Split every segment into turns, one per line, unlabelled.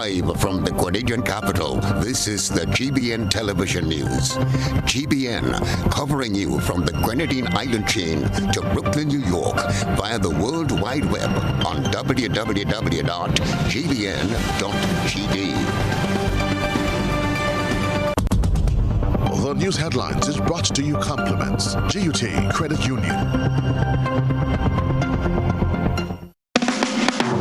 Live from the Grenadian capital, this is the GBN television news. GBN, covering you from the Grenadine Island chain to Brooklyn, New York, via the World Wide Web on www.gbn.gd.
The news headlines is brought to you compliments GUT Credit Union.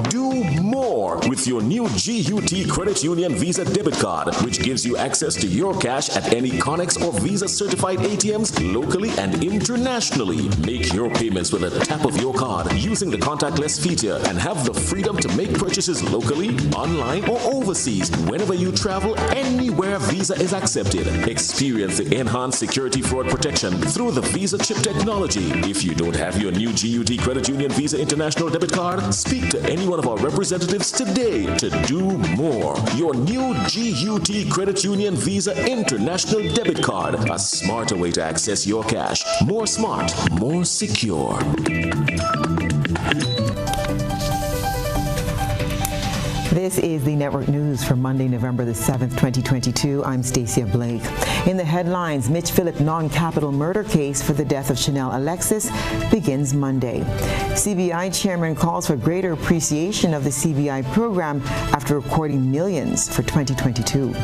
Do more with your new GUT Credit Union Visa debit card, which gives you access to your cash at any Connex or Visa certified ATMs locally and internationally. Make your payments with a tap of your card using the contactless feature and have the freedom to make purchases locally, online, or overseas whenever you travel, anywhere Visa is accepted. Experience the enhanced security fraud protection through the Visa chip technology. If you don't have your new GUT Credit Union Visa International debit card, speak to any one of our representatives today to do more. Your new GUT Credit Union Visa International debit card, a smarter way to access your cash. More smart, more secure.
This is the Network News for Monday, November the 7th, 2022. I'm Stasia Blake. In the headlines, Mitch Phillip non-capital murder case for the death of Chanel Alexis begins Monday. CBI chairman calls for greater appreciation of the CBI program after recording millions for 2022.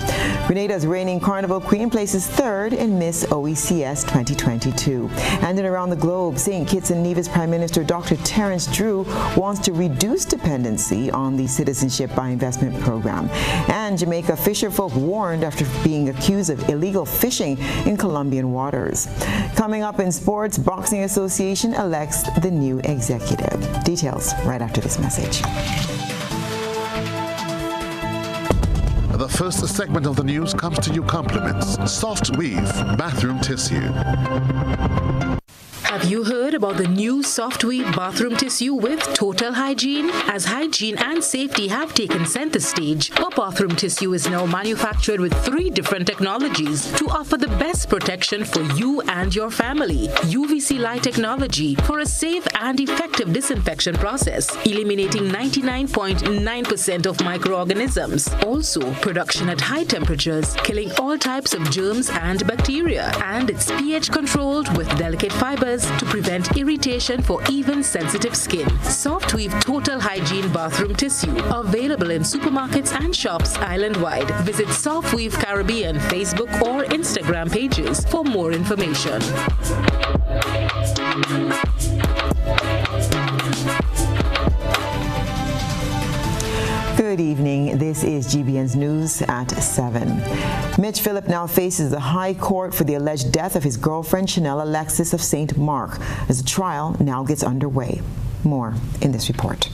Grenada's reigning Carnival Queen places third in Miss OECS 2022. And then around the globe, St. Kitts and Nevis Prime Minister Dr. Terence Drew wants to reduce dependency on the Citizenship by Investment program. And Jamaica fisherfolk warned after being accused of illegal fishing in Colombian waters. Coming up in sports, Boxing Association elects the new executive. Details right after this message.
The first segment of the news comes to you compliments Soft Weave Bathroom Tissue.
Have you heard about the new Soft Weave bathroom tissue with total hygiene? As hygiene and safety have taken center stage, our bathroom tissue is now manufactured with 3 different technologies to offer the best protection for you and your family. UVC light technology for a safe and effective disinfection process, eliminating 99.9% of microorganisms. Also, production at high temperatures, killing all types of germs and bacteria. And it's pH controlled with delicate fibers to prevent irritation for even sensitive skin. Soft Weave Total Hygiene Bathroom Tissue, available in supermarkets and shops island-wide. Visit Soft Weave Caribbean Facebook or Instagram pages for more information.
Good evening. This is GBN's News at 7. Mitch Phillip now faces the High Court for the alleged death of his girlfriend Chanel Alexis of St. Mark as the trial now gets underway. More in this report.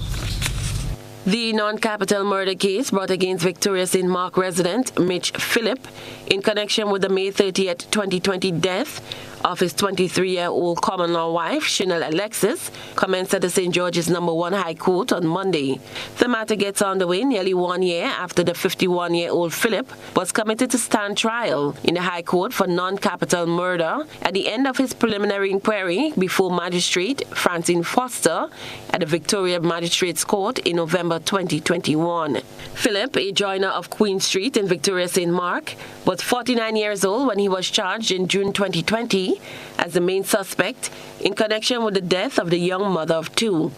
The non-capital murder case brought against Victoria St. Mark resident Mitch Phillip in connection with the May 30th, 2020 death of his 23-year-old common-law wife, Chanel Alexis, commenced at the St. George's No. 1 High Court on Monday. The matter gets underway nearly 1 year after the 51-year-old Phillip was committed to stand trial in the High Court for non-capital murder at the end of his preliminary inquiry before Magistrate Francine Foster at the Victoria Magistrates Court in November 2021. Phillip, a joiner of Queen Street in Victoria St. Mark, was 49 years old when he was charged in June 2020 as the main suspect in connection with the death of the young mother of 2.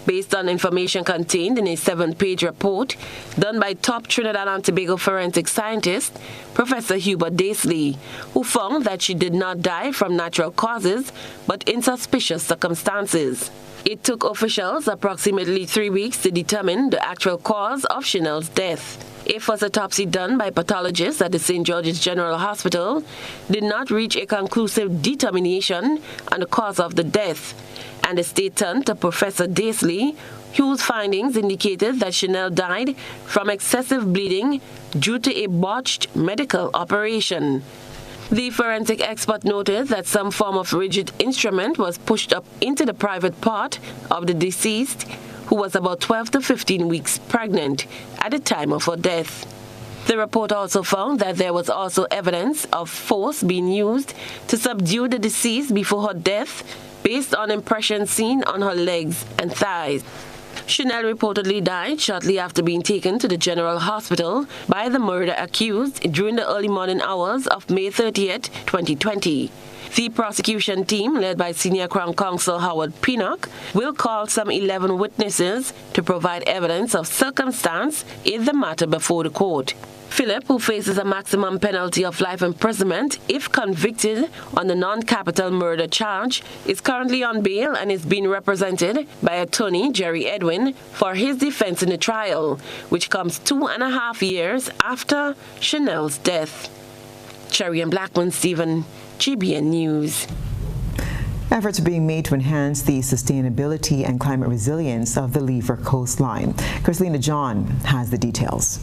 Based on information contained in a 7-page report done by top Trinidad and Tobago forensic scientist Professor Hubert Daisley, who found that she did not die from natural causes but in suspicious circumstances. It took officials approximately 3 weeks to determine the actual cause of Chanel's death. A first autopsy done by pathologists at the St. George's General Hospital did not reach a conclusive determination on the cause of the death, and the state turned to Professor Daisley, whose findings indicated that Chanel died from excessive bleeding due to a botched medical operation. The forensic expert noted that some form of rigid instrument was pushed up into the private part of the deceased, who was about 12 to 15 weeks pregnant at the time of her death. The report also found that there was also evidence of force being used to subdue the deceased before her death based on impressions seen on her legs and thighs. Chanel reportedly died shortly after being taken to the General Hospital by the murder accused during the early morning hours of May 30th, 2020. The prosecution team, led by Senior Crown Counsel Howard Pinnock, will call some 11 witnesses to provide evidence of circumstance in the matter before the court. Philip, who faces a maximum penalty of life imprisonment if convicted on the non-capital murder charge, is currently on bail and is being represented by attorney Jerry Edwin for his defense in the trial, which comes 2.5 years after Chanel's death. Cherry and Blackman Stephen, GBN News.
Efforts are being made to enhance the sustainability and climate resilience of the Lever coastline. Chrislina John has the details.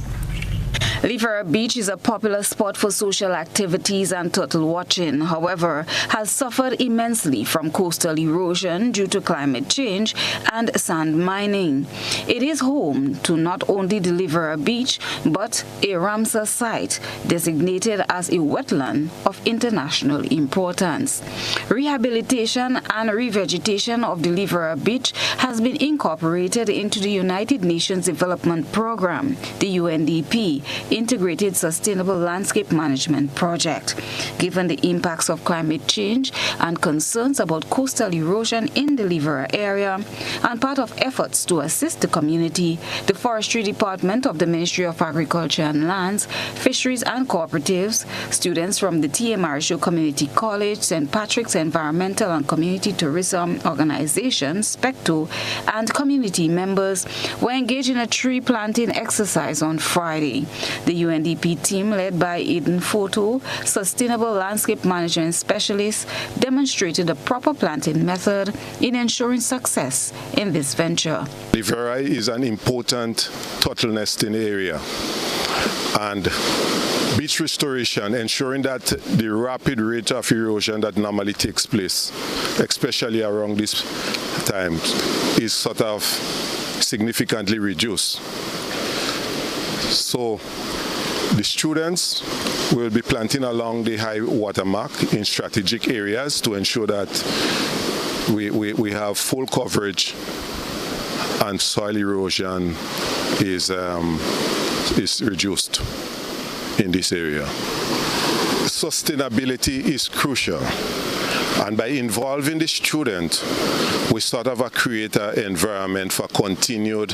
Lever Beach is a popular spot for social activities and turtle watching, however, has suffered immensely from coastal erosion due to climate change and sand mining. It is home to not only the Lever Beach, but a Ramsar site designated as a wetland of international importance. Rehabilitation and revegetation of the Lever Beach has been incorporated into the United Nations Development Program, the UNDP, Integrated Sustainable Landscape Management Project. Given the impacts of climate change and concerns about coastal erosion in the Lever area, and part of efforts to assist the community, the Forestry Department of the Ministry of Agriculture and Lands, Fisheries and Cooperatives, students from the TMRSU Community College, St. Patrick's Environmental and Community Tourism Organization, SPECTO, and community members were engaged in a tree planting exercise on Friday. The UNDP team, led by Eden Photo, Sustainable Landscape Management Specialist, demonstrated a proper planting method in ensuring success in this venture.
Lever is an important turtle nesting area, and beach restoration, ensuring that the rapid rate of erosion that normally takes place, especially around this time, is sort of significantly reduced. So the students will be planting along the high water mark in strategic areas to ensure that we have full coverage and soil erosion is reduced in this area. Sustainability is crucial. And by involving the student, we sort of create an environment for continued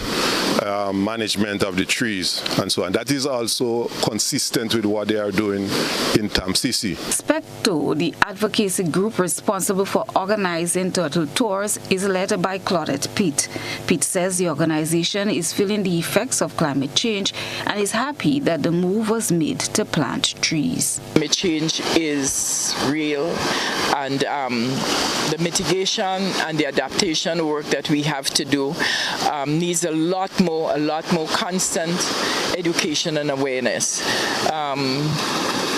management of the trees and so on. That is also consistent with what they are doing in Tamsisi.
SPECTO, the advocacy group responsible for organizing turtle tours, is led by Claudette Pitt. Pitt says the organization is feeling the effects of climate change and is happy that the move was made to plant trees.
Climate change is real, and the mitigation and the adaptation work that we have to do needs a lot more constant education and awareness.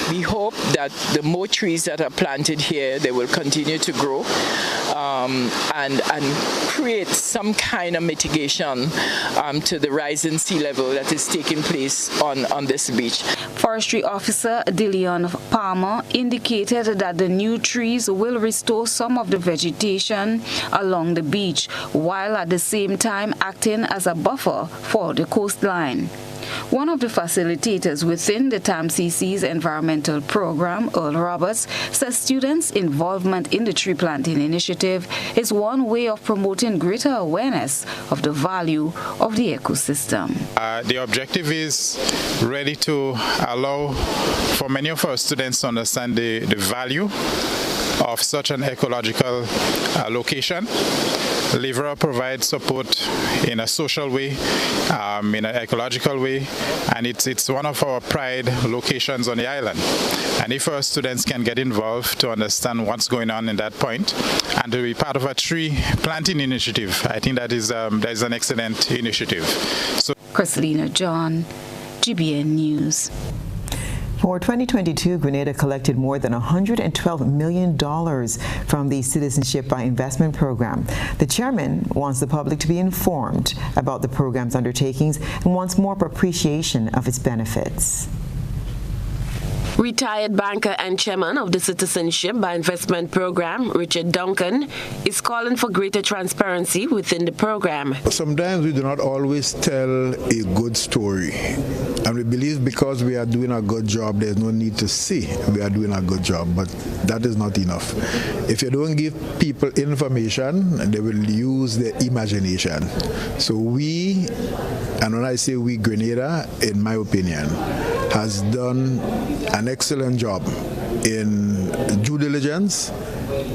We hope that the more trees that are planted here, they will continue to grow and create some kind of mitigation to the rising sea level that is taking place on this beach.
Forestry Officer DeLeon Palmer indicated that the new trees will restore some of the vegetation along the beach, while at the same time acting as a buffer for the coastline. One of the facilitators within the Tamsisi's environmental program, Earl Roberts, says students' involvement in the tree planting initiative is one way of promoting greater awareness of the value of the ecosystem.
The objective is really to allow for many of our students to understand the value of such an ecological location. Lever provides support in a social way, in an ecological way, and it's one of our pride locations on the island. And if our students can get involved to understand what's going on in that point and to be part of a tree planting initiative, I think that is an excellent initiative. So,
Chrislina John, GBN News.
For 2022, Grenada collected more than $112 million from the Citizenship by Investment program. The chairman wants the public to be informed about the program's undertakings and wants more appreciation of its benefits.
Retired banker and chairman of the Citizenship by Investment Program, Richard Duncan, is calling for greater transparency within the program.
Sometimes we do not always tell a good story. And we believe because we are doing a good job, there's no need to say we are doing a good job, but that is not enough. If you don't give people information, they will use their imagination. So we, and when I say we, Grenada, in my opinion, has done an excellent job in due diligence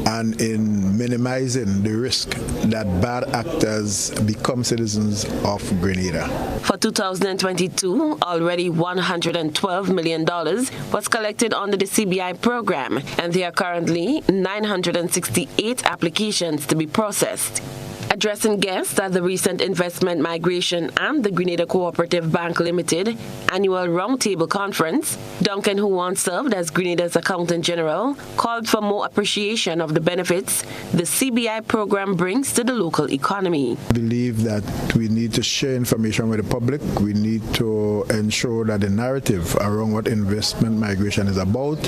and in minimizing the risk that bad actors become citizens of Grenada.
For 2022, already $112 million was collected under the CBI program, and there are currently 968 applications to be processed. Addressing guests at the recent Investment Migration and the Grenada Cooperative Bank Limited annual roundtable conference, Duncan, who once served as Grenada's Accountant General, called for more appreciation of the benefits the CBI program brings to the local economy.
I believe that we need to share information with the public. We need to ensure that the narrative around what investment migration is about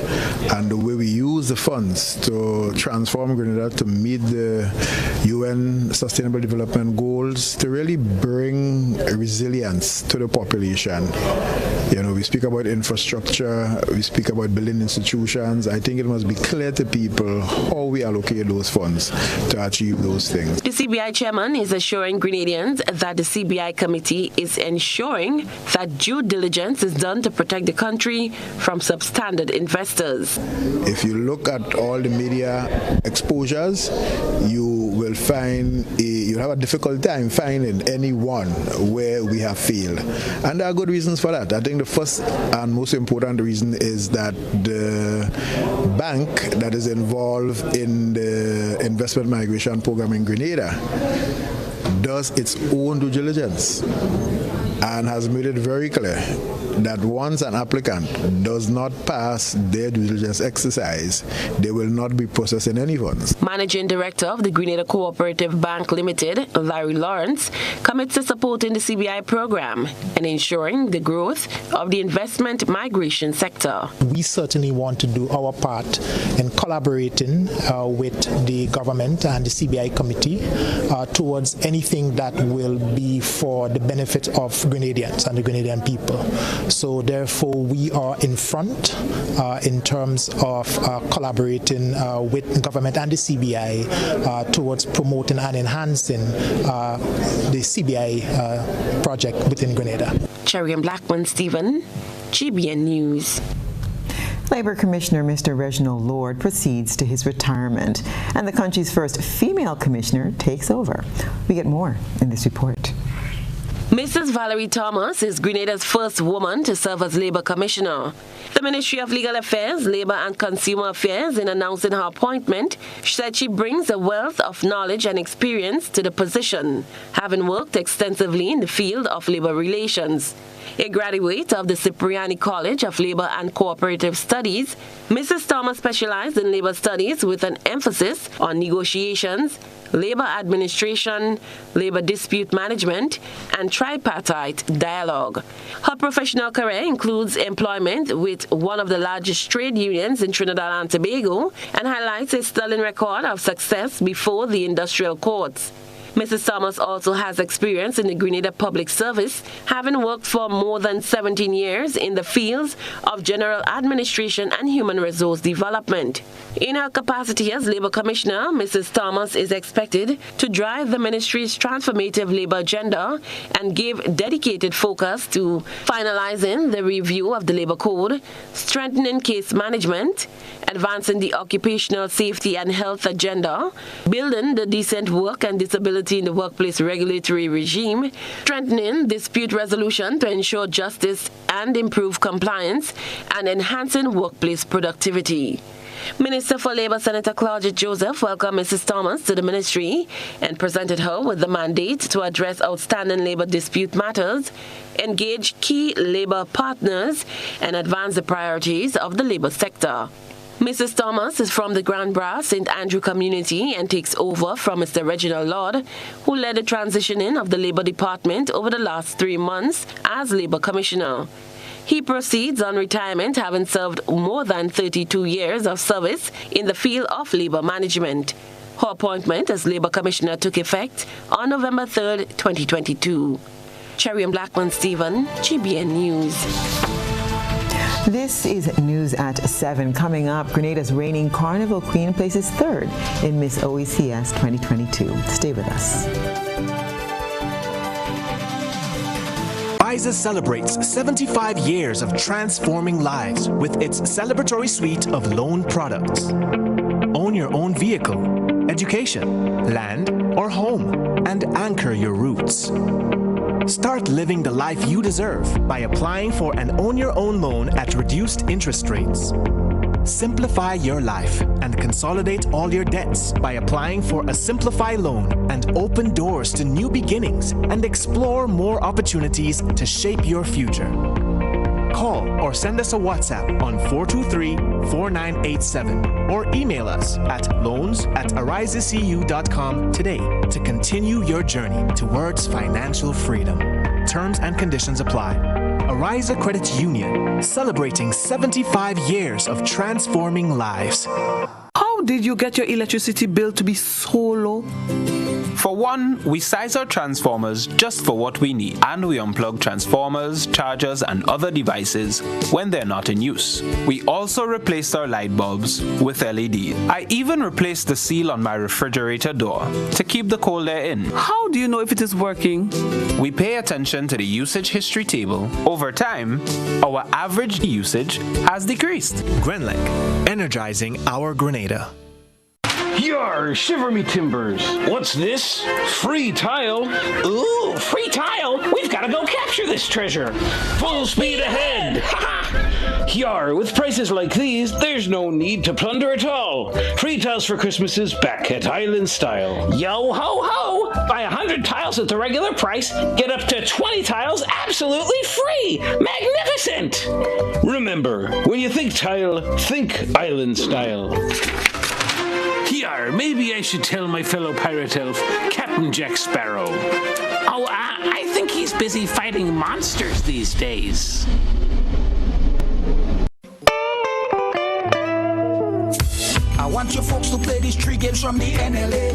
and the way we use the funds to transform Grenada to meet the UN Sustainable Development Goals, to really bring resilience to the population. We speak about infrastructure, we speak about building institutions. I think it must be clear to people how we allocate those funds to achieve those things.
The CBI chairman is assuring Grenadians that the CBI committee is ensuring that due diligence is done to protect the country from substandard investors.
If you look at all the media exposures, you will find you'll have a difficult time finding anyone where we have failed. And there are good reasons for that. I think the first and most important reason is that the bank that is involved in the investment migration program in Grenada does its own due diligence and has made it very clear that once an applicant does not pass their due diligence exercise, they will not be processing any funds.
Managing Director of the Grenada Cooperative Bank Limited, Larry Lawrence, commits to supporting the CBI program and ensuring the growth of the investment migration sector.
We certainly want to do our part in collaborating with the government and the CBI committee towards anything that will be for the benefit of Grenadians and the Grenadian people. So therefore we are in front in terms of collaborating with government and the CBI towards promoting and enhancing the CBI project within Grenada.
Cherry and Blackman Stephen, GBN News.
Labour Commissioner Mr. Reginald Lord proceeds to his retirement, and the country's first female commissioner takes over. We get more in this report.
Mrs. Valerie Thomas is Grenada's first woman to serve as Labour Commissioner. The Ministry of Legal Affairs, Labour and Consumer Affairs, in announcing her appointment, said she brings a wealth of knowledge and experience to the position, having worked extensively in the field of labour relations. A graduate of the Cipriani College of Labour and Cooperative Studies, Mrs. Thomas specialized in labour studies with an emphasis on negotiations, labour administration, labour dispute management, and tripartite dialogue. Her professional career includes employment with one of the largest trade unions in Trinidad and Tobago and highlights a sterling record of success before the industrial courts. Mrs. Thomas also has experience in the Grenada Public Service, having worked for more than 17 years in the fields of general administration and human resource development. In her capacity as Labour Commissioner, Mrs. Thomas is expected to drive the ministry's transformative labour agenda and give dedicated focus to finalizing the review of the Labour Code, strengthening case management, advancing the occupational safety and health agenda, building the decent work and disability in the workplace regulatory regime, strengthening dispute resolution to ensure justice and improve compliance, and enhancing workplace productivity. Minister for Labour Senator Claudia Joseph welcomed Mrs. Thomas to the ministry and presented her with the mandate to address outstanding labour dispute matters, engage key labour partners, and advance the priorities of the labour sector. Mrs. Thomas is from the Grand Bras St. Andrew community and takes over from Mr. Reginald Lord, who led the transitioning of the Labour Department over the last 3 months as Labour Commissioner. He proceeds on retirement, having served more than 32 years of service in the field of labor management. Her appointment as Labor Commissioner took effect on November 3, 2022. Cherry and Blackman Stephen, GBN News.
This is News at 7. Coming up, Grenada's reigning Carnival Queen places third in Miss OECS 2022. Stay with us.
Pfizer celebrates 75 years of transforming lives with its celebratory suite of loan products. Own your own vehicle, education, land, or home, and anchor your roots. Start living the life you deserve by applying for an Own Your Own loan at reduced interest rates. Simplify your life and consolidate all your debts by applying for a Simplify loan and open doors to new beginnings and explore more opportunities to shape your future. Call or send us a WhatsApp on 423-4987 or email us at loans@arisecu.com today to continue your journey towards financial freedom. Terms and conditions apply. Ariza Credit Union, celebrating 75 years of transforming lives.
How did you get your electricity bill to be so low? For one, we size our transformers just for what we need, and we unplug transformers, chargers, and other devices when they're not in use. We also replaced our light bulbs with LED. I even replaced the seal on my refrigerator door to keep the cold air in.
How do you know if it is working?
We pay attention to the usage history table. Over time, our average usage has decreased.
Grenlec, energizing our Grenada.
Yar, shiver me timbers. What's this? Free tile?
Ooh, free tile? We've got to go capture this treasure.
Full speed ahead.
Yar, with prices like these, there's no need to plunder at all. Free tiles for Christmas is back at Island Style.
Yo ho ho! Buy 100 tiles at the regular price, get up to 20 tiles absolutely free. Magnificent!
Remember, when you think tile, think Island Style. Yar, maybe I should tell my fellow pirate elf, Captain Jack Sparrow.
Oh, I think he's busy fighting monsters these days.
I want you folks to play these 3 games from the NLA.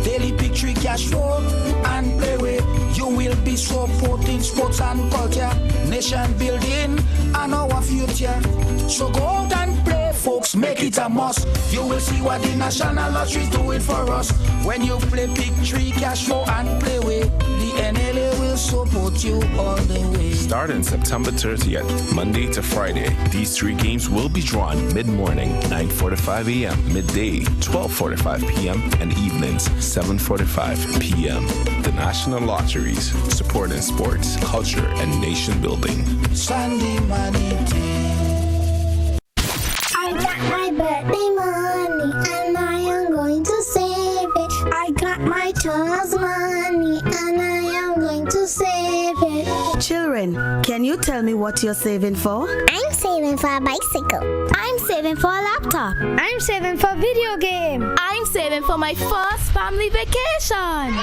Daily pick 3 cash flow and play with. You will be supporting sports and culture, nation building and our future. So go out and play, folks, make it a must. You will see what the National Lottery is doing for us. When you play pick 3 cash flow and play with, the NLA will support you all the way.
Starting September 30th, Monday to Friday, these 3 games will be drawn mid-morning, 9:45 a.m., midday, 12:45 p.m., and evenings, 7:45 p.m. The National Lotteries, supporting sports, culture, and nation building.
Sunday money day.
I got my birthday money and I am going to save it. I got my child's money and I am going to save it.
Children, can you tell me what you're saving for?
I'm saving for a bicycle.
I'm saving for a laptop.
I'm saving for a video game.
I'm saving for my first family vacation.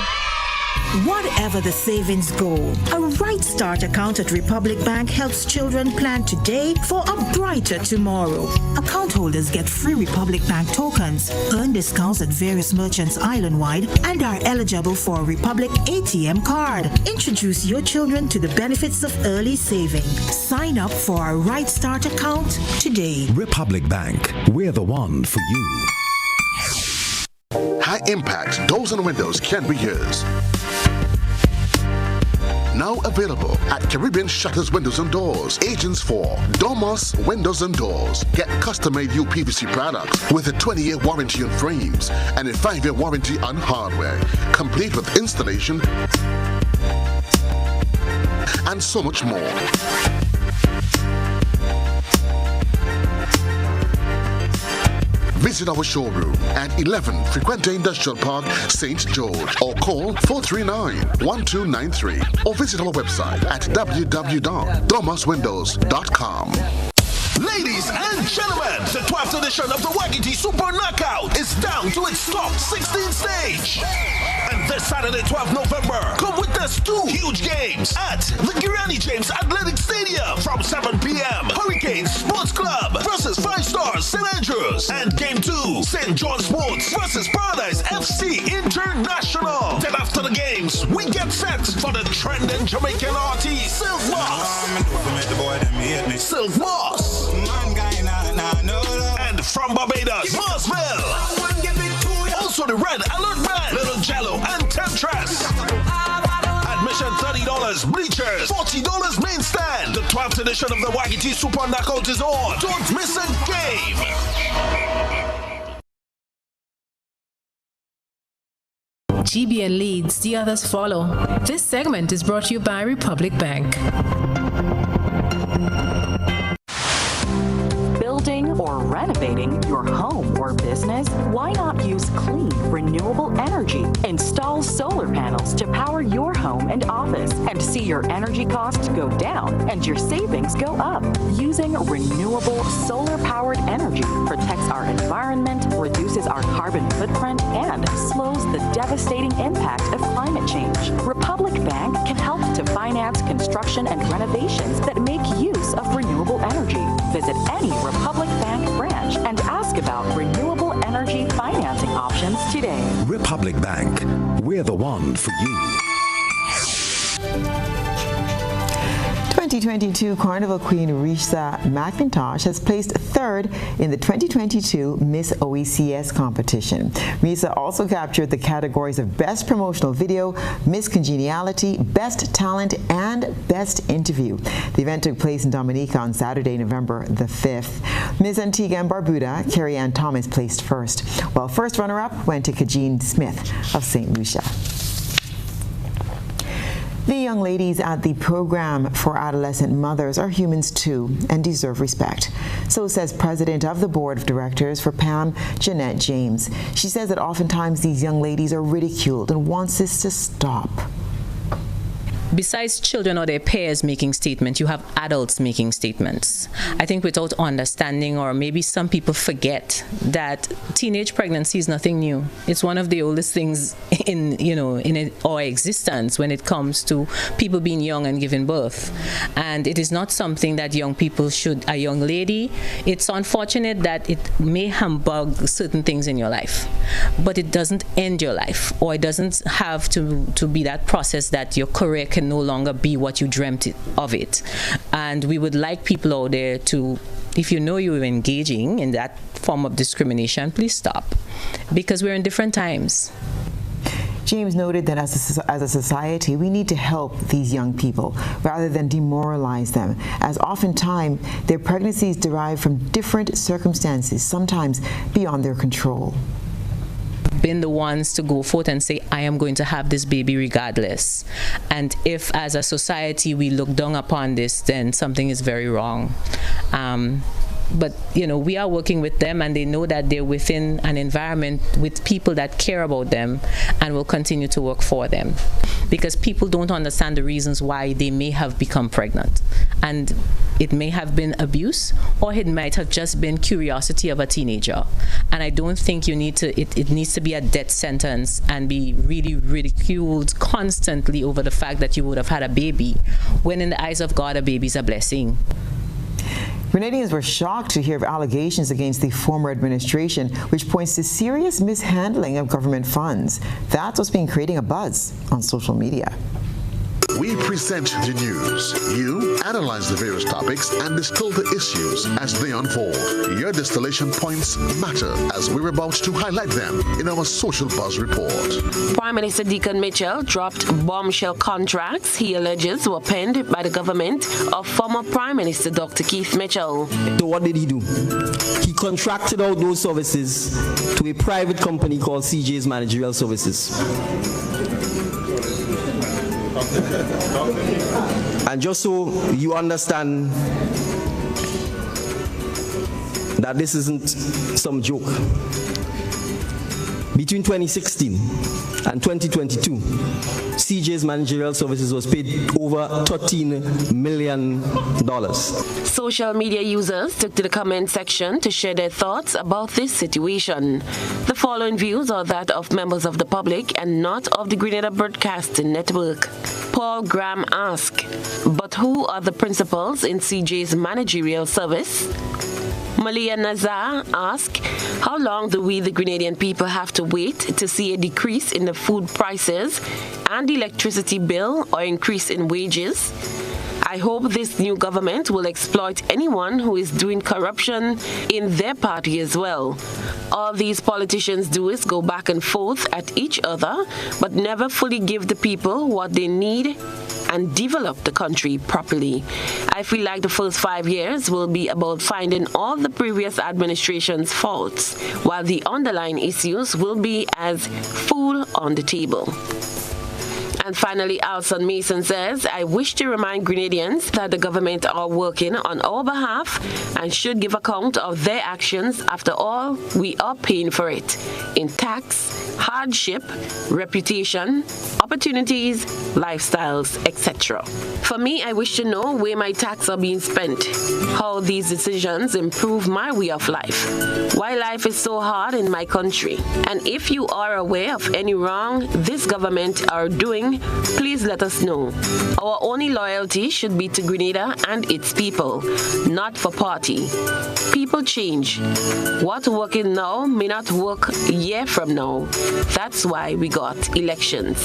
Whatever the savings goal, a Right Start account at Republic Bank helps children plan today for a brighter tomorrow. Account holders get free Republic Bank tokens, earn discounts at various merchants island-wide, and are eligible for a Republic ATM card. Introduce your children to the benefits of early saving. Sign up for a Right Start account today.
Republic Bank, we're the one for you.
High impact doors and windows can be yours. Now available at Caribbean Shutters Windows and Doors. Agents for Domus Windows and Doors. Get custom-made UPVC products with a 20-year warranty on frames and a 5-year warranty on hardware, complete with installation and so much more. Visit our showroom at 11 Frequente Industrial Park, St. George, or call 439-1293, or visit our website at www.domuswindows.com.
Ladies and gentlemen, the 12th edition of the Wagiti Super Knockout is down to its top 16 stage. And this Saturday, 12th November, come witness 2 huge games at the Granny James Athletic Stadium from 7 p.m. Hurricanes Sports Club versus 5 Stars St. Andrews, and Game 2, St. John Sports versus Paradise FC International. Then after the games, we get set for the trending Jamaican artist Silk Moss. Silk Moss. And from Barbados, Marsville. Also the Red Alert Band, Little Jello and Temptress. Admission $30, bleachers $40 main stand. The 12th edition of the Wagiti Super Knockout is on. Don't miss a game.
GBN leads, the others follow. This segment is brought to you by Republic Bank.
Building or renovating your home or business? Why not use clean, renewable energy? Install solar panels to power your home and office and see your energy costs go down and your savings go up. Using renewable solar-powered energy protects our environment, reduces our carbon footprint, and slows the devastating impact of climate change. Republic Bank can help to finance construction and renovations that make use of renewable energy. Visit any Republic Bank branch and ask about renewable energy financing options today.
Republic Bank, we're the one for you.
2022 Carnival Queen Risa McIntosh has placed 3rd in the 2022 Miss OECS competition. Risa also captured the categories of Best Promotional Video, Miss Congeniality, Best Talent, and Best Interview. The event took place in Dominica on Saturday, November the 5th. Miss Antigua and Barbuda, Carrie Ann Thomas, placed first, while first runner-up went to Kajeen Smith of St. Lucia. The young ladies at the Program for Adolescent Mothers are humans too and deserve respect. So says President of the Board of Directors for PAM, Jeanette James. She says that oftentimes these young ladies are ridiculed and wants this to stop.
Besides children or their peers making statements, you have adults making statements. I think without understanding, or maybe some people forget, that teenage pregnancy is nothing new. It's one of the oldest things in our existence when it comes to people being young and giving birth. And it is not something that young people should, a young lady, it's unfortunate that it may humbug certain things in your life, but it doesn't end your life, or it doesn't have to be that process that your career can no longer be what you dreamt of it. And we would like people out there to, if you know you're engaging in that form of discrimination, please stop, because we're in different times.
James noted that as a society, we need to help these young people rather than demoralize them, as oftentimes their pregnancies derive from different circumstances, sometimes beyond their control.
Been the ones to go forth and say, I am going to have this baby regardless. And if as a society we look down upon this, then something is very wrong. But we are working with them, and they know that they're within an environment with people that care about them and will continue to work for them, because people don't understand the reasons why they may have become pregnant. And it may have been abuse, or it might have just been curiosity of a teenager. And I don't think it needs to be a death sentence and be really ridiculed constantly over the fact that you would have had a baby, when in the eyes of God, a baby is a blessing.
Grenadians were shocked to hear of allegations against the former administration, which points to serious mishandling of government funds. That's what's been creating a buzz on social media.
We present the news. You analyze the various topics and distill the issues as they unfold. Your distillation points matter, as we're about to highlight them in our Social Buzz report.
Prime Minister Deacon Mitchell dropped bombshell contracts he alleges were penned by the government of former Prime Minister Dr. Keith Mitchell.
So what did he do? He contracted out those services to a private company called CJ's Managerial Services. And just so you understand that this isn't some joke, Between 2016 and 2022, CJ's managerial services was paid over $13 million.
Social media users took to the comment section to share their thoughts about this situation. The following views are that of members of the public and not of the Grenada Broadcasting Network. Paul Graham asked, but who are the principals in CJ's managerial service? Malia Nazar asked, how long do we, the Grenadian people, have to wait to see a decrease in the food prices and electricity bill or increase in wages? I hope this new government will exploit anyone who is doing corruption in their party as well. All these politicians do is go back and forth at each other, but never fully give the people what they need and develop the country properly. I feel like the first 5 years will be about finding all the previous administration's faults, while the underlying issues will be as food on the table. And finally, Alson Mason says, I wish to remind Grenadians that the government are working on our behalf and should give account of their actions. After all, we are paying for it in tax, hardship, reputation, opportunities, lifestyles, etc. For me, I wish to know where my tax are being spent, how these decisions improve my way of life, why life is so hard in my country. And if you are aware of any wrong this government are doing, please let us know. Our only loyalty should be to Grenada and its people, not for party. People change. What's working now may not work a year from now. That's why we got elections.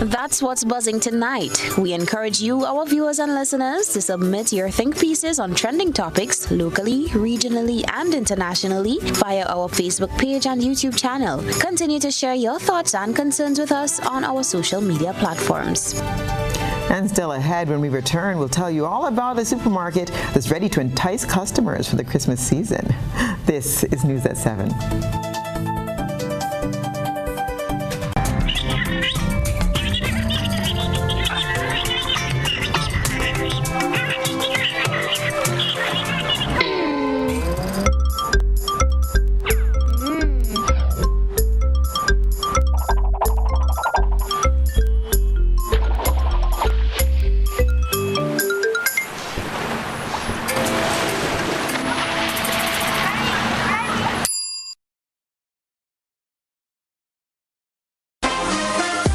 That's what's buzzing tonight. We encourage you, our viewers and listeners, to submit your think pieces on trending topics locally, regionally, and internationally via our Facebook page and YouTube channel. Continue to share your thoughts and concerns with us on our social media platforms.
And still ahead, when we return, we'll tell you all about a supermarket that's ready to entice customers for the Christmas season. This is News at 7.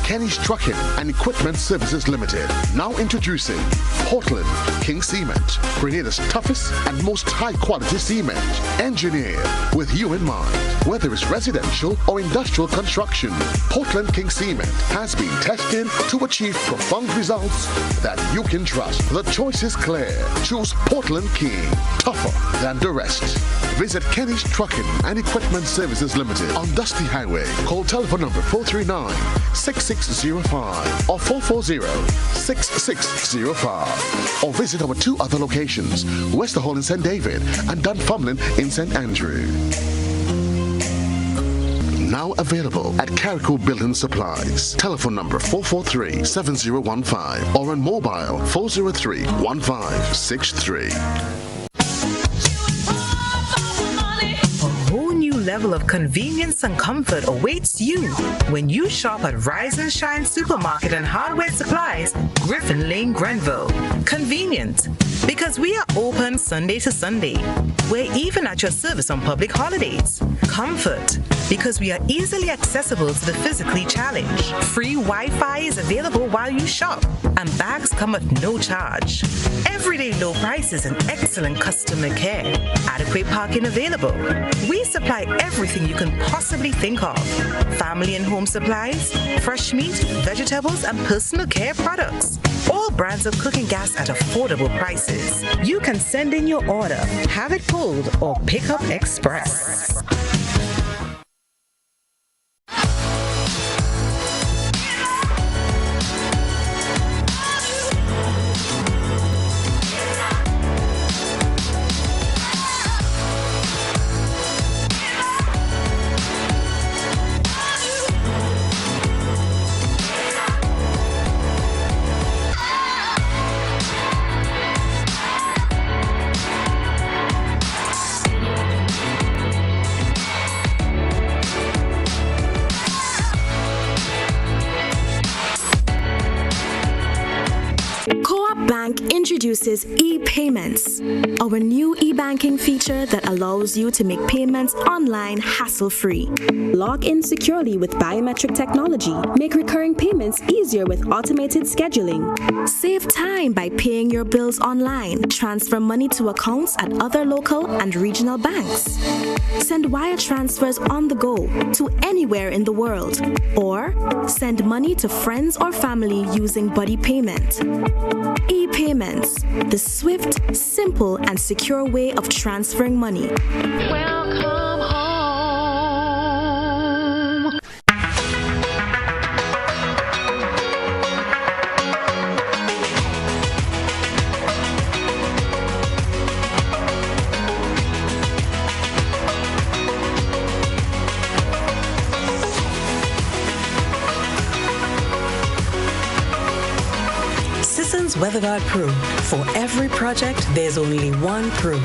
Kenny's Trucking and Equipment Services Limited. Now introducing Portland King Cement, Grenada's toughest and most high-quality cement, engineered with you in mind. Whether it's residential or industrial construction, Portland King Cement has been tested to achieve profound results that you can trust. The choice is clear. Choose Portland King, tougher than the rest. Visit Kenny's Trucking and Equipment Services Limited on Dusty Highway. Call telephone number 439-6605 or 440-6605. Or visit our two other locations, Wester Hall in St. David and Dunfermline in St. Andrew. Now available at Carrico Building Supplies. Telephone number 443-7015 or on mobile 403-1563.
Level of convenience and comfort awaits you when you shop at Rise and Shine Supermarket and Hardware Supplies, Griffin Lane, Grenville. Convenient, because we are open Sunday to Sunday. We're even at your service on public holidays. Comfort, because we are easily accessible to the physically challenged. Free Wi-Fi is available while you shop, and bags come at no charge. Everyday low prices and excellent customer care. Adequate parking available. We supply everything you can possibly think of. Family and home supplies, fresh meat, vegetables, and personal care products. All brands of cooking gas at affordable prices. You can send in your order, have it pulled, or pick up express.
introduces e-payments, our new e-banking feature that allows you to make payments online hassle-free.
Log in securely with biometric technology. Make recurring payments easier with automated scheduling.
Save time by paying your bills online. Transfer money to accounts at other local and regional banks. Send wire transfers on the go to anywhere in the world. Or send money to friends or family using Buddy Payment. E-payments, the swift, simple, and secure way of transferring money.
Welcome home.
WeatherGuard Pro. For every project, there's only one Pro.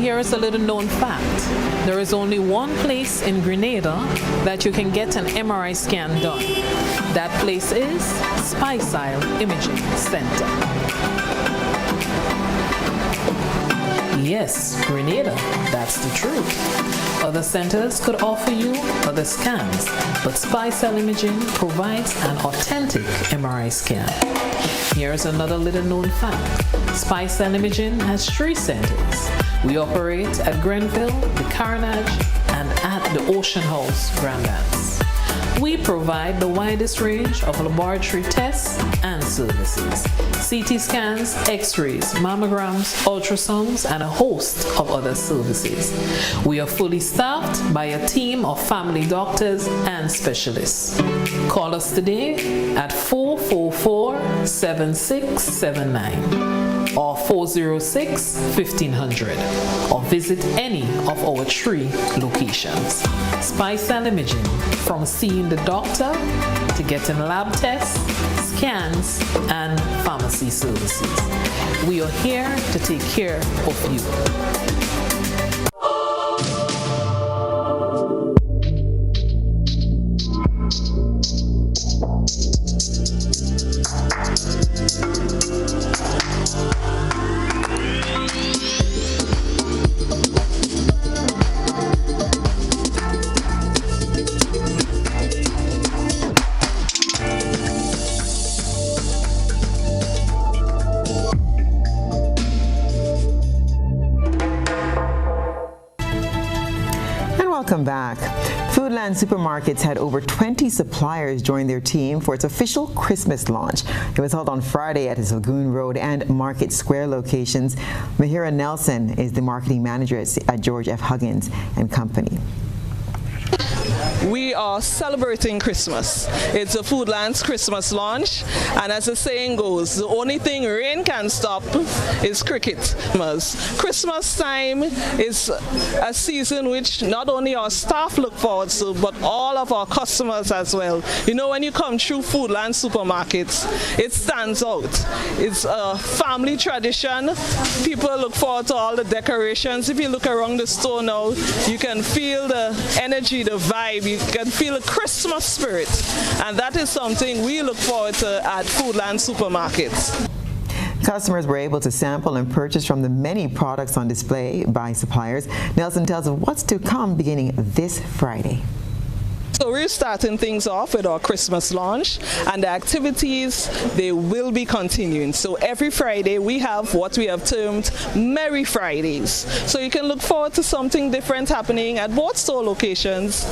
Here is a little known fact. There is only one place in Grenada that you can get an MRI scan done. That place is Stasia Imaging Center. Yes, Grenada, that's the truth. Other centers could offer you other scans, but Stasia Imaging provides an authentic MRI scan. Here's another little known fact. Stasia Imaging has 3 centers. We operate at Grenville, the Carnage, and at the Ocean House, Grandlands. We provide the widest range of laboratory tests and services. CT scans, x-rays, mammograms, ultrasounds, and a host of other services. We are fully staffed by a team of family doctors and specialists. Call us today at 444-7679 or 406-1500 or visit any of our 3 locations. Stasia Imaging, from seeing the doctor to getting lab tests, scans, and pharmacy services. We are here to take care of you.
Welcome back. Foodland Supermarkets had over 20 suppliers join their team for its official Christmas launch. It was held on Friday at its Lagoon Road and Market Square locations. Mahira Nelson is the marketing manager at George F. Huggins and Company.
We are celebrating Christmas. It's a Foodland's Christmas launch, and as the saying goes, the only thing rain can stop is cricket. Christmas time is a season which not only our staff look forward to, but all of our customers as well. You know, when you come through Foodland Supermarkets, it stands out. It's a family tradition. People look forward to all the decorations. If you look around the store now, you can feel the energy, the vibe. You can feel a Christmas spirit, and that is something we look forward to at Foodland Supermarkets.
Customers were able to sample and purchase from the many products on display by suppliers. Nelson tells us what's to come beginning this Friday.
So we're starting things off with our Christmas launch, and the activities, they will be continuing. So every Friday we have what we have termed Merry Fridays. So you can look forward to something different happening at both store locations.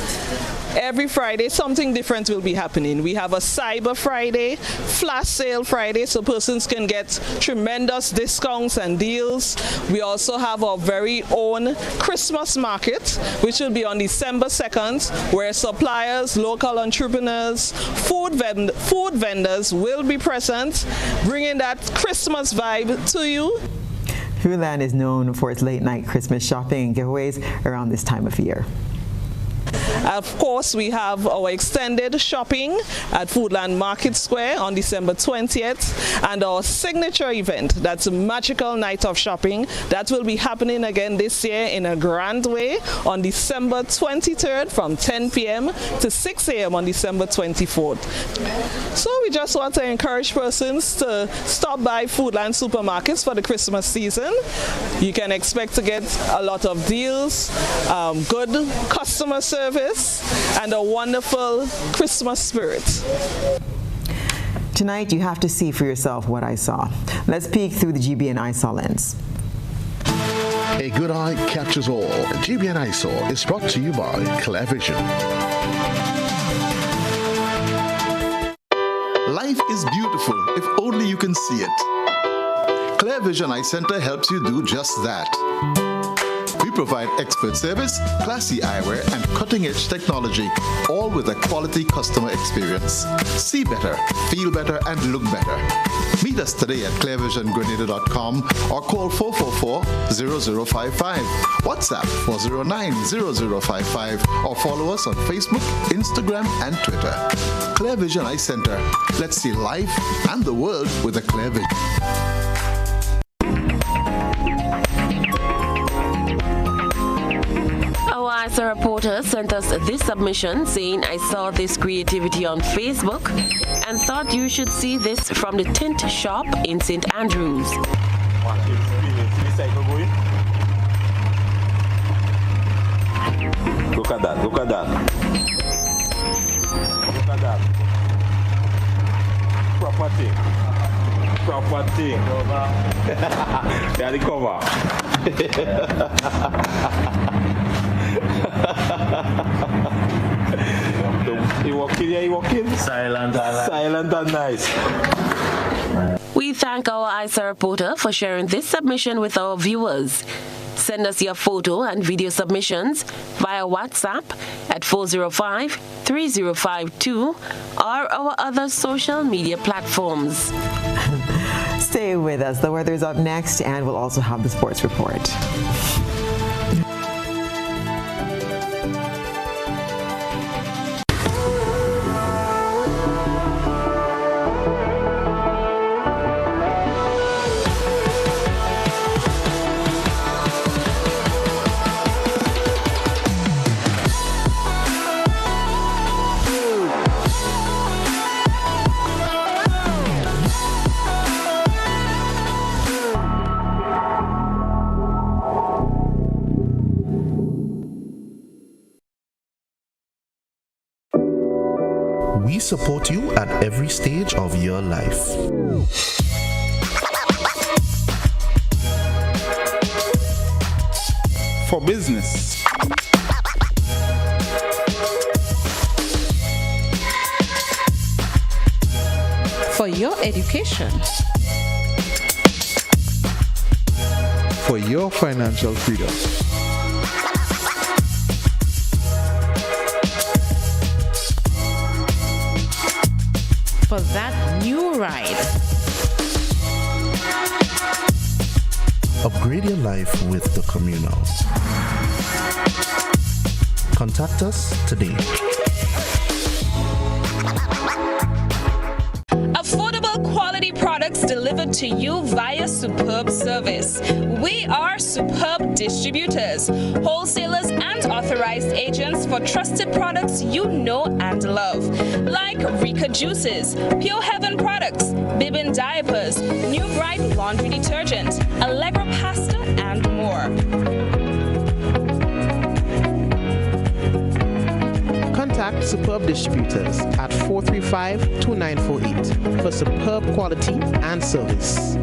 Every Friday something different will be happening. We have a Cyber Friday, Flash Sale Friday, so persons can get tremendous discounts and deals. We also have our very own Christmas market, which will be on December 2nd, where suppliers, local entrepreneurs, food vendors will be present, bringing that Christmas vibe to you.
Foodland is known for its late-night Christmas shopping and giveaways around this time of year.
Of course, we have our extended shopping at Foodland Market Square on December 20th, and our signature event, that's a Magical Night of Shopping, that will be happening again this year in a grand way on December 23rd from 10 p.m. to 6 a.m. on December 24th. So we just want to encourage persons to stop by Foodland supermarkets for the Christmas season. You can expect to get a lot of deals, good customer service, and a wonderful Christmas spirit.
Tonight, you have to see for yourself what I saw. Let's peek through the GBN eyesore lens.
A good eye catches all. GBN eyesore is brought to you by Clear Vision.
Life is beautiful if only you can see it. Clear Vision Eye Center helps you do just that. We provide expert service, classy eyewear, and cutting-edge technology, all with a quality customer experience. See better, feel better, and look better. Meet us today at clearvisiongrenada.com or call 444-0055, WhatsApp 409-0055, or follow us on Facebook, Instagram, and Twitter. Clear Vision Eye Center. Let's see life and the world with a clear vision.
A reporter sent us this submission saying, I saw this creativity on Facebook and thought you should see this from the tint shop in St. Andrews.
Look at that, look at that. Look at that. Proper thing. They are the cover. You walking? Silent and nice.
We thank our ISA reporter for sharing this submission with our viewers. Send us your photo and video submissions via WhatsApp at 405-3052 or our other social media platforms.
Stay with us. The weather is up next, and we'll also have the sports report.
We support you at every stage of your life.
For business,
for your education,
for your financial freedom,
for that new ride.
Upgrade your life with the Communal. Contact us today.
Affordable quality products delivered to you via Superb Service. We are Superb Distributors, wholesalers and authorized agents for trusted products you know and love, like Rika Juices, Pure Heaven products, Bibin diapers, New Bright laundry detergent, Allegra pasta, and more.
Contact Superb Distributors at 435-2948 for superb quality and service.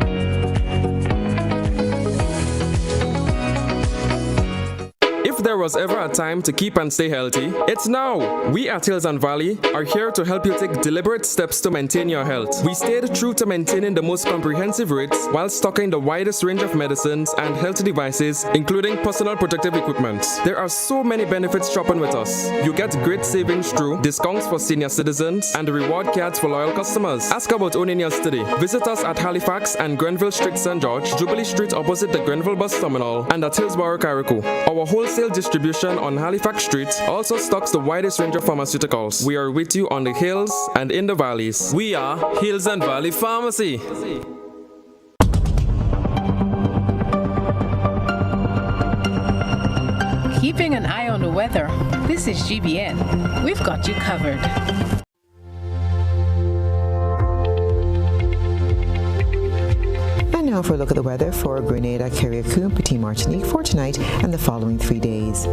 If there was ever a time to keep and stay healthy, it's now. We at Hills and Valley are here to help you take deliberate steps to maintain your health. We stayed true to maintaining the most comprehensive rates while stocking the widest range of medicines and health devices, including personal protective equipment. There are so many benefits shopping with us. You get great savings through discounts for senior citizens and reward cards for loyal customers. Ask about owning yours today. Visit us at Halifax and Grenville Street, St. George, Jubilee Street opposite the Grenville Bus Terminal, and at Hillsborough, Carrico. Our wholesale distribution distribution on Halifax Street also stocks the widest range of pharmaceuticals. We are with you on the hills and in the valleys. We are Hills and Valley Pharmacy.
Keeping an eye on the weather. This is GBN. We've got you covered.
And now for a look at the weather for Grenada, Carriacou, and Petit Martinique for tonight and the following 3 days.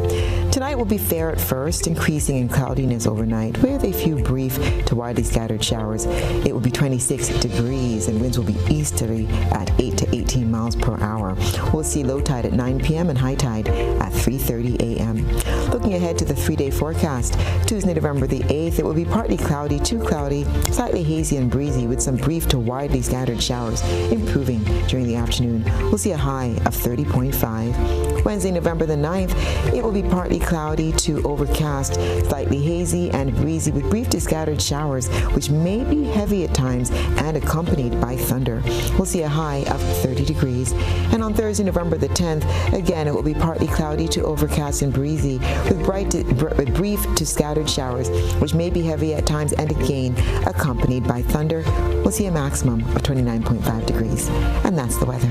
Tonight will be fair at first, increasing in cloudiness overnight with a few brief to widely scattered showers. It will be 26 degrees and winds will be easterly at 8 to 18 miles per hour. We'll see low tide at 9 p.m. and high tide at 3:30 a.m. Looking ahead to the 3-day forecast, Tuesday, November the 8th, it will be partly cloudy, too cloudy, slightly hazy and breezy with some brief to widely scattered showers, improving during the afternoon. We'll see a high of 30.5. Wednesday, November the 9th, it will be partly cloudy to overcast, slightly hazy and breezy with brief to scattered showers, which may be heavy at times and accompanied by thunder. We'll see a high of 30 degrees. And on Thursday, November the 10th, again, it will be partly cloudy to overcast and breezy with brief to scattered showers, which may be heavy at times and again accompanied by thunder. We'll see a maximum of 29.5 degrees. And that's the weather.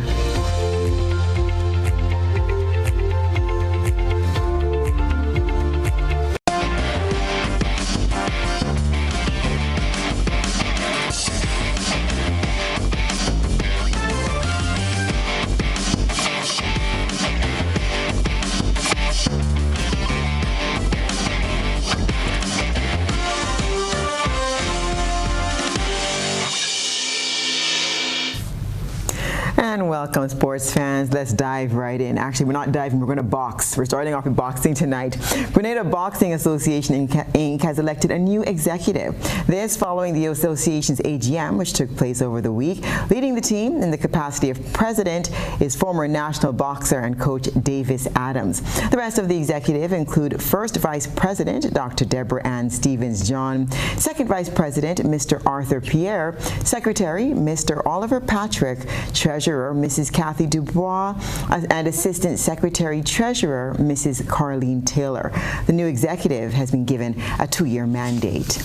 And welcome, sports fans. Let's dive right in. Actually, we're not diving, we're going to box. We're starting off with boxing tonight. Grenada Boxing Association Inc. has elected a new executive. This following the association's AGM, which took place over the week. Leading the team in the capacity of president is former national boxer and coach Davis Adams. The rest of the executive include First Vice President Dr. Deborah Ann Stevens-John, Second Vice President Mr. Arthur Pierre, Secretary Mr. Oliver Patrick, Treasurer Mrs. Kathy Dubois, and Assistant Secretary Treasurer Mrs. Carlene Taylor. The new executive has been given a 2-year mandate.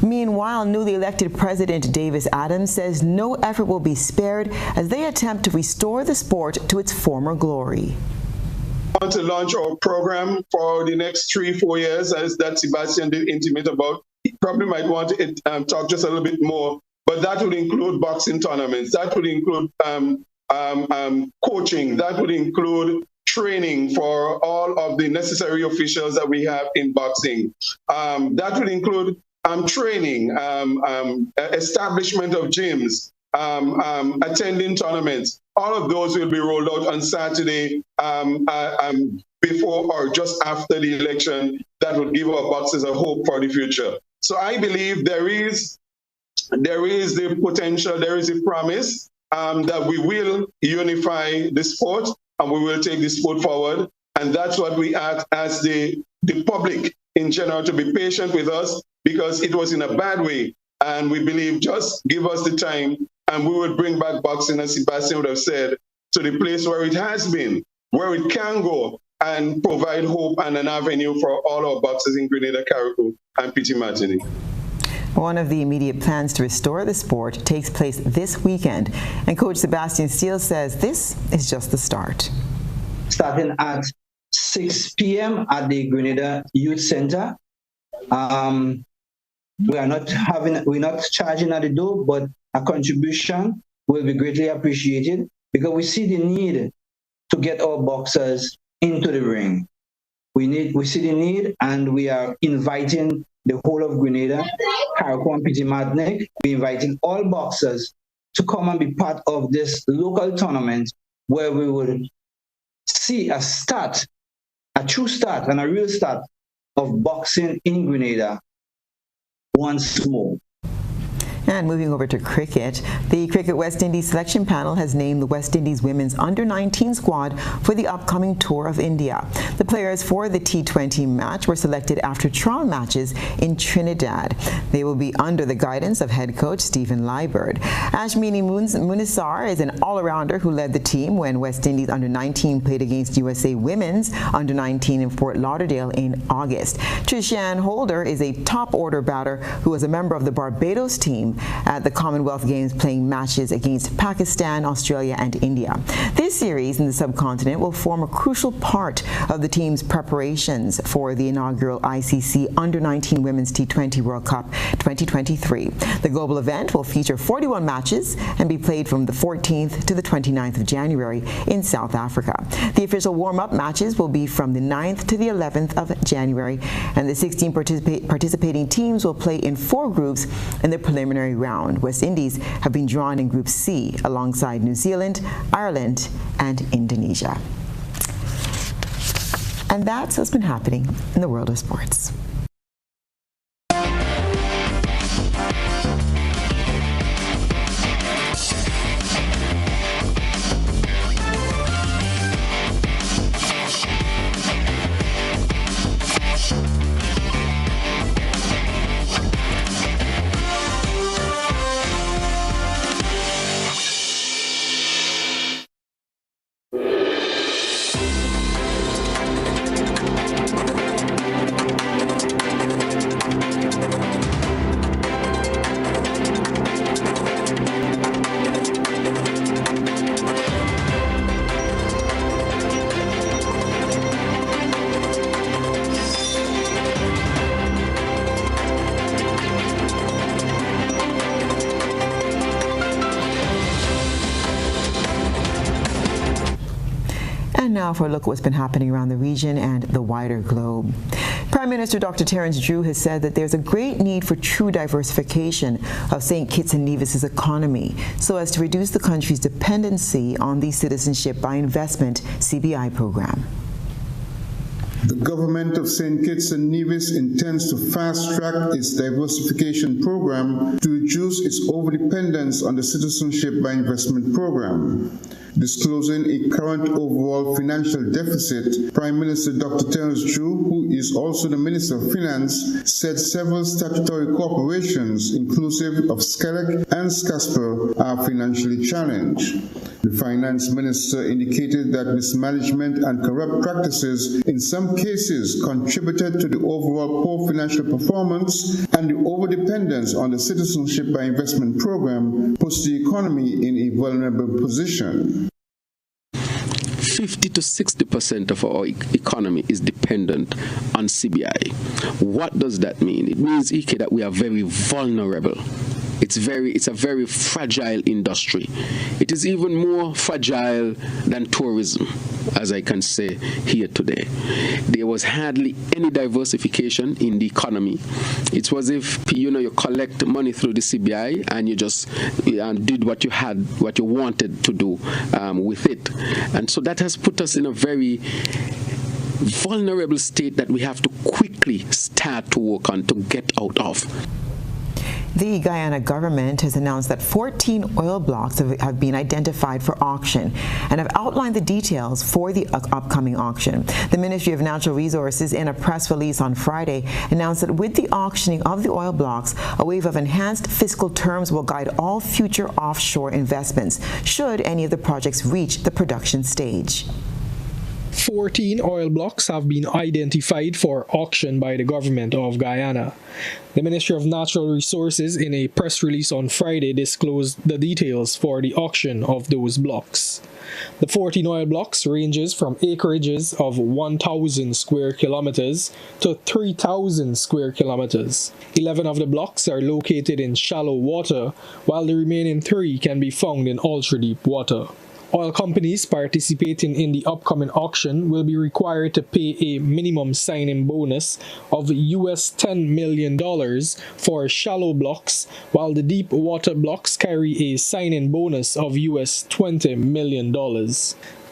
Meanwhile, newly elected President Davis Adams says no effort will be spared as they attempt to restore the sport to its former glory.
We want to launch our program for the next 3-4 years, as that Sebastian did intimate about. He probably might want to talk just a little bit more, but that would include boxing tournaments, that would include coaching, that would include training for all of the necessary officials that we have in boxing. That would include training, establishment of gyms, attending tournaments. All of those will be rolled out on Saturday before or just after the election. That would give our boxers a hope for the future. So I believe there is the potential, there is a promise that we will unify the sport and we will take the sport forward. And that's what we ask as the public in general to be patient with us, because it was in a bad way. And we believe just give us the time and we will bring back boxing, as Sebastian would have said, to the place where it has been, where it can go and provide hope and an avenue for all our boxers in Grenada, Carriacou, and Petit Martinique.
One of the immediate plans to restore the sport takes place this weekend, and Coach Sebastian Steele says this is just the start.
Starting at 6 p.m. at the Grenada Youth Center. We're not charging at the door, but a contribution will be greatly appreciated because we see the need to get our boxers into the ring. We see the need, and we are inviting the whole of Grenada, Carriacou and Petit Martinique. We're inviting all boxers to come and be part of this local tournament where we will see a true start and a real start of boxing in Grenada once more.
And moving over to cricket, the Cricket West Indies selection panel has named the West Indies women's under-19 squad for the upcoming tour of India. The players for the T20 match were selected after trial matches in Trinidad. They will be under the guidance of head coach Stephen Liebert. Ashmini Munisar is an all-arounder who led the team when West Indies under-19 played against USA women's under-19 in Fort Lauderdale in August. Trishan Holder is a top-order batter who was a member of the Barbados team at the Commonwealth Games playing matches against Pakistan, Australia, and India. This series in the subcontinent will form a crucial part of the team's preparations for the inaugural ICC Under-19 Women's T20 World Cup 2023. The global event will feature 41 matches and be played from the 14th to the 29th of January in South Africa. The official warm-up matches will be from the 9th to the 11th of January, and the 16 participating teams will play in 4 groups in the preliminary round. West Indies have been drawn in Group C alongside New Zealand, Ireland, and Indonesia. And that's what's been happening in the world of sports. And now for a look at what's been happening around the region and the wider globe. Prime Minister Dr. Terence Drew has said that there's a great need for true diversification of St. Kitts and Nevis's economy so as to reduce the country's dependency on the Citizenship by Investment CBI program.
The government of St. Kitts and Nevis intends to fast-track its diversification program to reduce its overdependence on the Citizenship by Investment program. Disclosing a current overall financial deficit, Prime Minister Dr. Terence Drew, who is also the Minister of Finance, said several statutory corporations, inclusive of SCELEC and SCASPER, are financially challenged. The Finance Minister indicated that mismanagement and corrupt practices in some cases contributed to the overall poor financial performance, and the overdependence on the Citizenship by Investment program puts the economy in a vulnerable position.
50 to 60% of our economy is dependent on CBI. What does that mean? It means, Ike, that we are very vulnerable. It's a very fragile industry. It is even more fragile than tourism, as I can say here today. There was hardly any diversification in the economy. It was if you collect money through the CBI and you just did what you wanted to do with it, and so that has put us in a very vulnerable state that we have to quickly start to work on to get out of.
The Guyana government has announced that 14 oil blocks have been identified for auction and have outlined the details for the upcoming auction. The Ministry of Natural Resources, in a press release on Friday, announced that with the auctioning of the oil blocks, a wave of enhanced fiscal terms will guide all future offshore investments, should any of the projects reach the production stage.
14 oil blocks have been identified for auction by the government of Guyana. The Ministry of Natural Resources, in a press release on Friday, disclosed the details for the auction of those blocks. The 14 oil blocks ranges from acreages of 1,000 square kilometers to 3,000 square kilometers. 11 of the blocks are located in shallow water, while the remaining 3 can be found in ultra-deep water. Oil companies participating in the upcoming auction will be required to pay a minimum sign-in bonus of US $10 million for shallow blocks, while the deep water blocks carry a sign-in bonus of US $20 million.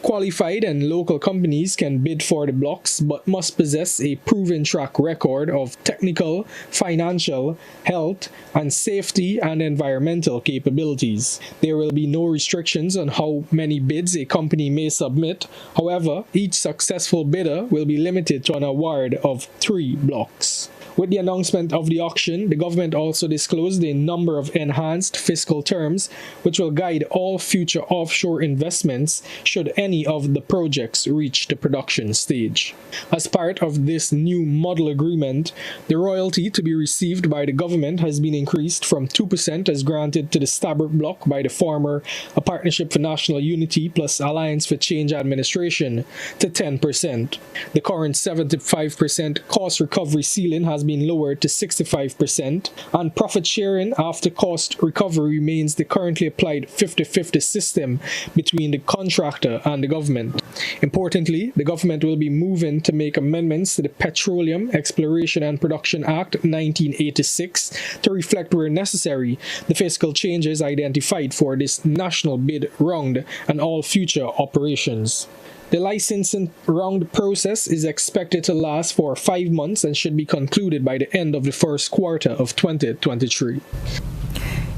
Qualified and local companies can bid for the blocks but must possess a proven track record of technical, financial, health, and safety and environmental capabilities. There will be no restrictions on how many bids a company may submit. However, each successful bidder will be limited to an award of 3 blocks. With the announcement of the auction, the government also disclosed a number of enhanced fiscal terms which will guide all future offshore investments should any of the projects reach the production stage. As part of this new model agreement, the royalty to be received by the government has been increased from 2% as granted to the Stabroek block by the former Partnership for National Unity plus Alliance for Change administration to 10%. The current 75% cost recovery ceiling has been lowered to 65%, and profit sharing after cost recovery remains the currently applied 50-50 system between the contractor and the government. Importantly, the government will be moving to make amendments to the Petroleum Exploration and Production Act 1986 to reflect where necessary the fiscal changes identified for this national bid round and all future operations. The licensing round process is expected to last for 5 months and should be concluded by the end of the first quarter of 2023.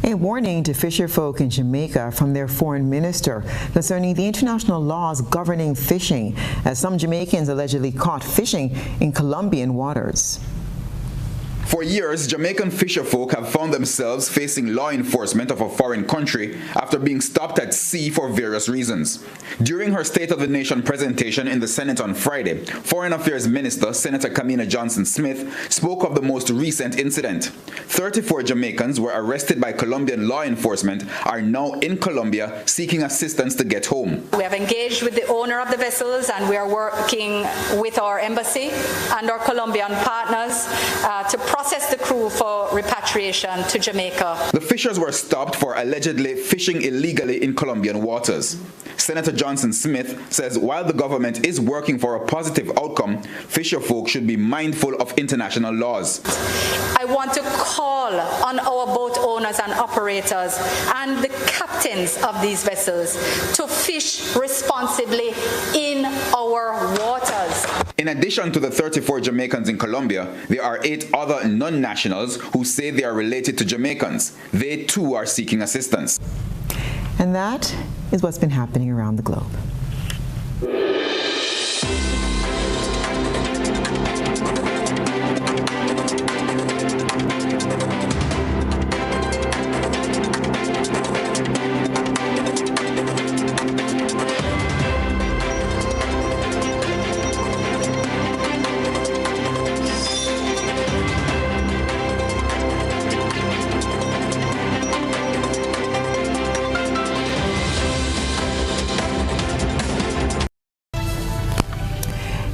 A warning to fisherfolk in Jamaica from their foreign minister concerning the international laws governing fishing, as some Jamaicans allegedly caught fishing in Colombian waters.
For years, Jamaican fisherfolk have found themselves facing law enforcement of a foreign country after being stopped at sea for various reasons. During her State of the Nation presentation in the Senate on Friday, Foreign Affairs Minister Senator Kamina Johnson-Smith spoke of the most recent incident. 34 Jamaicans were arrested by Colombian law enforcement are now in Colombia seeking assistance to get home.
We have engaged with the owner of the vessels and we are working with our embassy and our Colombian partners to process the crew for repatriation to Jamaica.
The fishers were stopped for allegedly fishing illegally in Colombian waters. Senator Johnson-Smith says while the government is working for a positive outcome, fisherfolk should be mindful of international laws.
I want to call on our boat owners and operators and the captains of these vessels to fish responsibly in our waters.
In addition to the 34 Jamaicans in Colombia, there are 8 other non-nationals who say they are related to Jamaicans. They too are seeking assistance.
And that is what's been happening around the globe.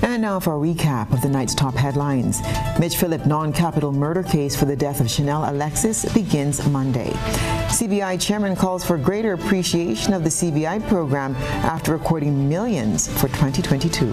And now for a recap of the night's top headlines. Mitch Phillip non-capital murder case for the death of Chanel Alexis begins Monday. CBI chairman calls for greater appreciation of the CBI program after recording millions for 2022.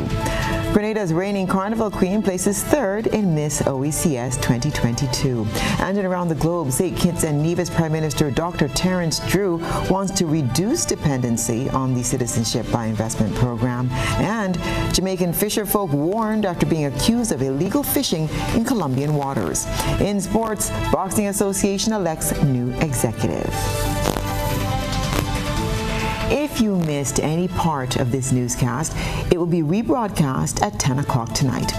Grenada's reigning Carnival Queen places 3rd in Miss OECS 2022. And around the globe, St. Kitts and Nevis Prime Minister Dr. Terence Drew wants to reduce dependency on the Citizenship by Investment program. And Jamaican fisherfolk warned after being accused of illegal fishing in Colombian waters. In sports, Boxing Association elects new executive. If you missed any part of this newscast, it will be rebroadcast at 10 o'clock tonight.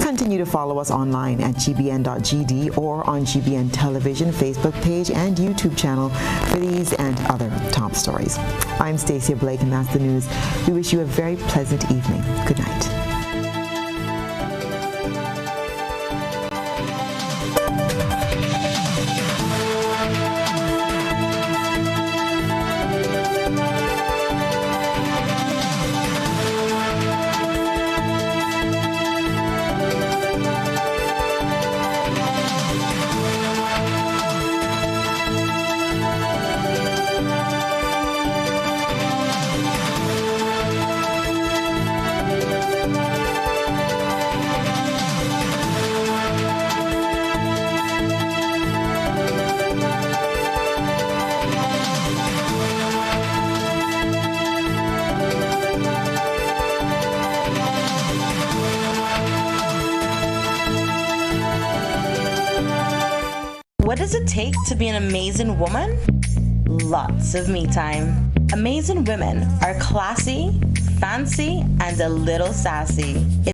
Continue to follow us online at gbn.gd or on GBN Television Facebook page and YouTube channel for these and other top stories. I'm Stasia Blake, and that's the news. We wish you a very pleasant evening. Good night.
take to be an amazing woman? Lots of me time. Amazing women are classy, fancy, and a little sassy.